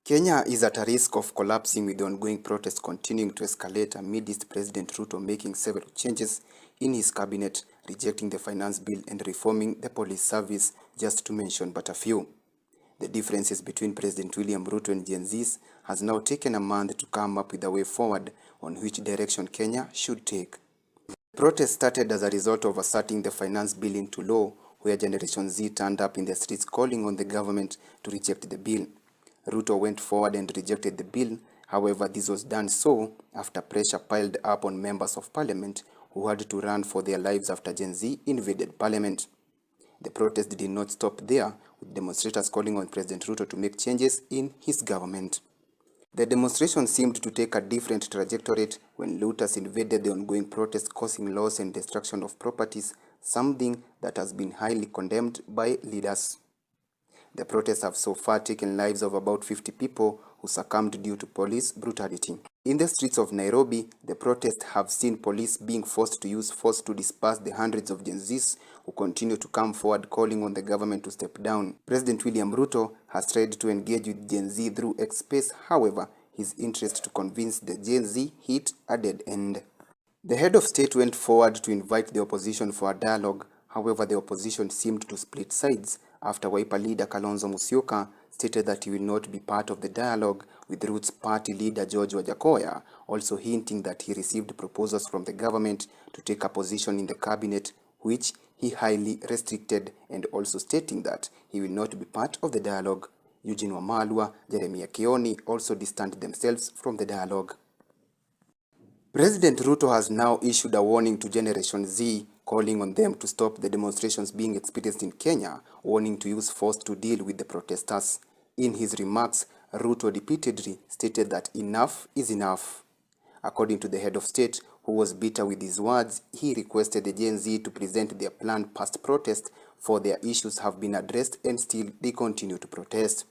Kenya is at a risk of collapsing with the ongoing protests continuing to escalate amidst President Ruto making several changes in his cabinet, rejecting the finance bill and reforming the police service, just to mention but a few. The differences between President William Ruto and Gen Zs has now taken a month to come up with a way forward on which direction Kenya should take. The protest started as a result of asserting the finance bill into law, where Generation Z turned up in the streets calling on the government to reject the bill. Ruto went forward and rejected the bill. However, this was done so after pressure piled up on members of parliament who had to run for their lives after Gen Z invaded parliament. The protest did not stop there, with demonstrators calling on President Ruto to make changes in his government. The demonstration seemed to take a different trajectory when looters invaded the ongoing protest, causing loss and destruction of properties, something that has been highly condemned by leaders. The protests have so far taken lives of about 50 people who succumbed due to police brutality. In the streets of Nairobi, the protests have seen police being forced to use force to disperse the hundreds of Gen Zs who continue to come forward calling on the government to step down. President William Ruto has tried to engage with Gen Z through X Space. However, his interest to convince the Gen Z hit a dead end. The head of state went forward to invite the opposition for a dialogue. However, the opposition seemed to split sides after Wiper leader Kalonzo Musyoka stated that he will not be part of the dialogue, with Roots party leader George Wajackoyah also hinting that he received proposals from the government to take a position in the cabinet, which he highly restricted, and also stating that he will not be part of the dialogue. Eugene Wamalwa, Jeremiah Kioni also distanced themselves from the dialogue. President Ruto has now issued a warning to Generation Z, calling on them to stop the demonstrations being experienced in Kenya, warning to use force to deal with the protesters. In his remarks, Ruto repeatedly stated that enough is enough. According to the head of state, who was bitter with his words, he requested the Gen Z to present their planned past protest, for their issues have been addressed and still they continue to protest.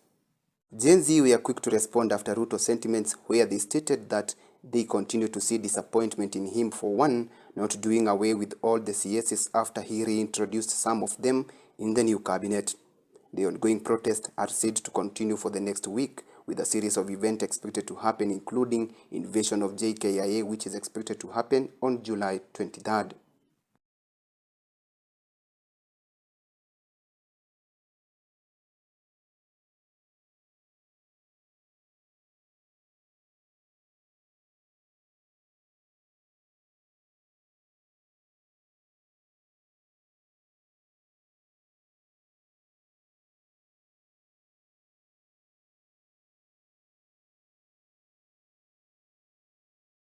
Gen Z were quick to respond after Ruto's sentiments, where they stated that they continue to see disappointment in him for one, not doing away with all the CSs after he reintroduced some of them in the new cabinet. The ongoing protests are said to continue for the next week, with a series of events expected to happen, including invasion of JKIA, which is expected to happen on July 23rd.